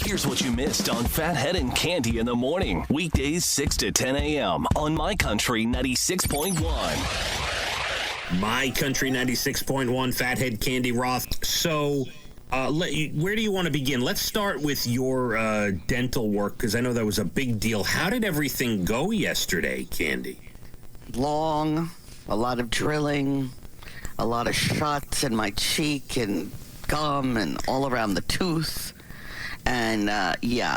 Here's what you missed on Phathead and Cande in the morning. Weekdays 6 to 10 a.m. on My Country 96.1. My Country 96.1, Phathead, Cande, Roth. So, where do you want to begin? Let's start with your dental work, because I know that was a big deal. How did everything go yesterday, Cande? Long, a lot of drilling, a lot of shots in my cheek and gum and all around the tooth. And,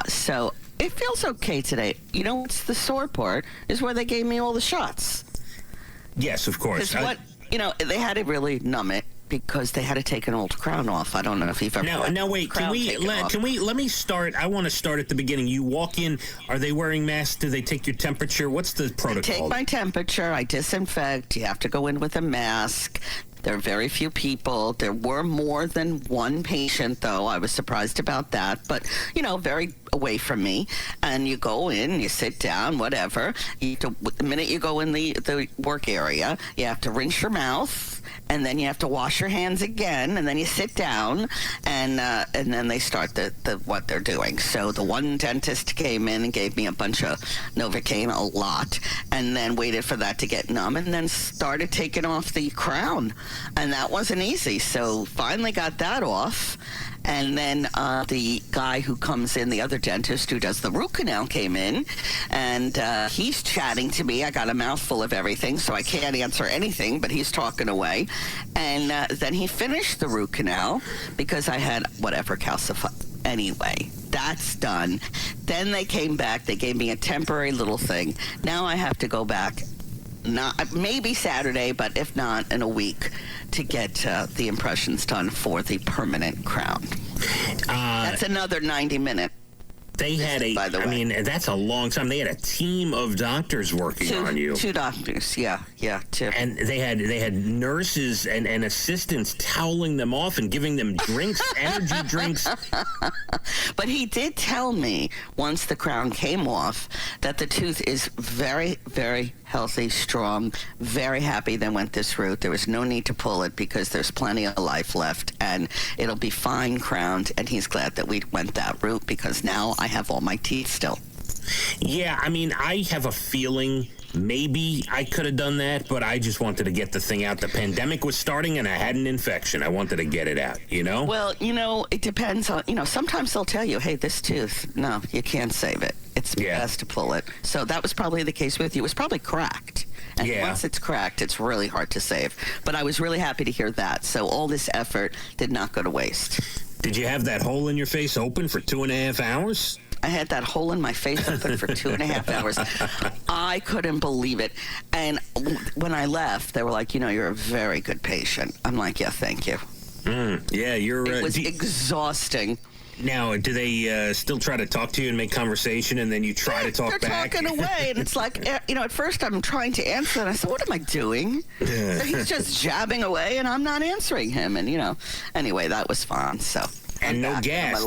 so it feels okay today. You know what's the sore part is where they gave me all the shots. Yes, of course. They had to really numb it because they had to take an old crown off. I don't know if you've ever Now wait, let me start. I want to start at the beginning. You walk in, are they wearing masks? Do they take your temperature? What's the protocol? They take my temperature, I disinfect. You have to go in with a mask. There are very few people. There were more than one patient, though. I was surprised about that. But, very away from me. And you go in, you sit down, whatever. The minute you go in the work area, you have to rinse your mouth. And then you have to wash your hands again. And then you sit down. And then they start what they're doing. So the one dentist came in and gave me a bunch of Novocaine, a lot. And then waited for that to get numb. And then started taking off the crown. And that wasn't easy. So finally got that off. And then the guy who comes in, the other dentist who does the root canal, came in. And he's chatting to me. I got a mouthful of everything, so I can't answer anything. But he's talking away. And then he finished the root canal because I had whatever calcified. Anyway, that's done. Then they came back. They gave me a temporary little thing. Now I have to go back. Not maybe Saturday, but if not, in a week to get the impressions done for the permanent crown. That's another 90-minute. They had by the way. That's a long time. They had a team of doctors working on you. Two doctors, yeah, two. And they had nurses and assistants toweling them off and giving them drinks, energy drinks. But he did tell me once the crown came off that the tooth is very, very healthy, strong, very happy they went this route. There was no need to pull it because there's plenty of life left and it'll be fine crowned. And he's glad that we went that route because now I have all my teeth still. Yeah, I have a feeling maybe I could have done that, but I just wanted to get the thing out. The pandemic was starting and I had an infection. I wanted to get it out, Well, it depends on, sometimes they'll tell you, hey, this tooth, no, you can't save it. It's best to pull it. So that was probably the case with you. It was probably cracked. And once it's cracked, it's really hard to save. But I was really happy to hear that. So all this effort did not go to waste. Did you have that hole in your face open for 2.5 hours? I had that hole in my face open for 2.5 hours. I couldn't believe it. And when I left, they were like, you're a very good patient. I'm like, yeah, thank you. It was exhausting. Now, do they still try to talk to you and make conversation, and then you try to talk back? They're talking away, and it's like, at first I'm trying to answer, and I said, what am I doing? So he's just jabbing away, and I'm not answering him, and, anyway, that was fun, so. And no gas.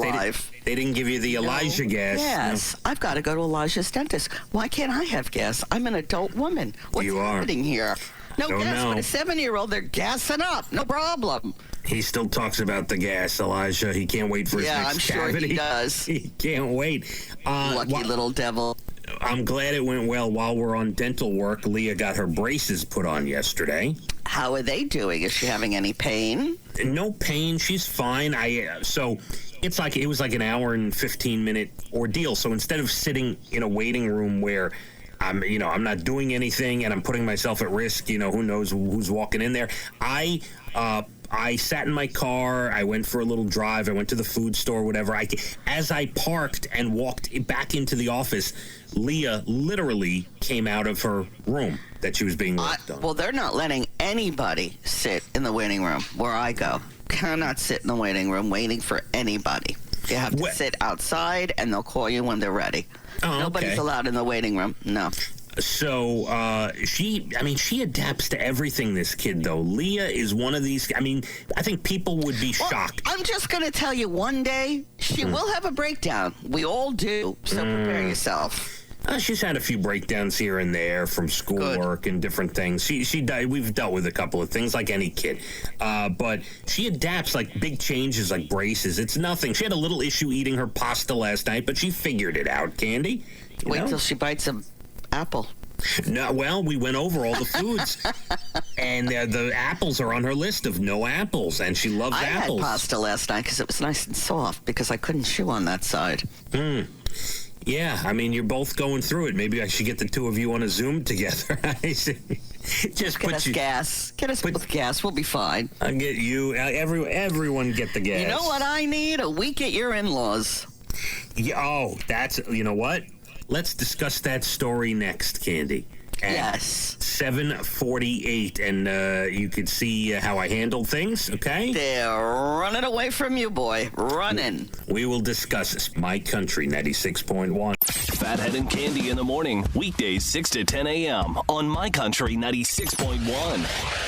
They didn't give you the Elijah gas. Yes. No. I've got to go to Elijah's dentist. Why can't I have gas? I'm an adult woman. What's happening here? No gas, but a 7-year-old, they're gassing up. No problem. He still talks about the gas, Elijah. He can't wait for his next cavity. Yeah, I'm sure he does. He can't wait. Lucky little devil. I'm glad it went well. While we're on dental work, Leah got her braces put on yesterday. How are they doing? Is she having any pain? No pain. She's fine. It was like an hour and 15-minute ordeal. So instead of sitting in a waiting room where I'm not doing anything and I'm putting myself at risk, who knows who's walking in there, I sat in my car. I went for a little drive. I went to the food store, whatever. As I parked and walked back into the office, Leah literally came out of her room that she was being worked on. Well, they're not letting anybody sit in the waiting room where I go. Cannot sit in the waiting room waiting for anybody. You have to sit outside, and they'll call you when they're ready. Oh, Nobody's allowed in the waiting room. No. So she adapts to everything, this kid, though. Leah is one of these. I think people would be shocked. I'm just going to tell you, one day she will have a breakdown. We all do. So prepare yourself. She's had a few breakdowns here and there from schoolwork and different things. We've dealt with a couple of things like any kid, but she adapts like big changes like braces. It's nothing. She had a little issue eating her pasta last night, but she figured it out, Candy. Wait till she bites an apple. No, well, we went over all the foods, and the apples are on her list of no apples, and she loves apples. I had pasta last night because it was nice and soft because I couldn't chew on that side. Yeah, I mean, you're both going through it. Maybe I should get the two of you on a Zoom together. Just get us gas. Get us both gas. We'll be fine. I'll get you. Everyone get the gas. You know what I need? A week at your in-laws. Yeah, you know what? Let's discuss that story next, Candy. Yes. 7:48, and you could see how I handled things, okay? They're running away from you, boy. Running. We will discuss this. My Country 96.1. Phathead and Cande in the morning, weekdays 6 to 10 a.m. on My Country 96.1.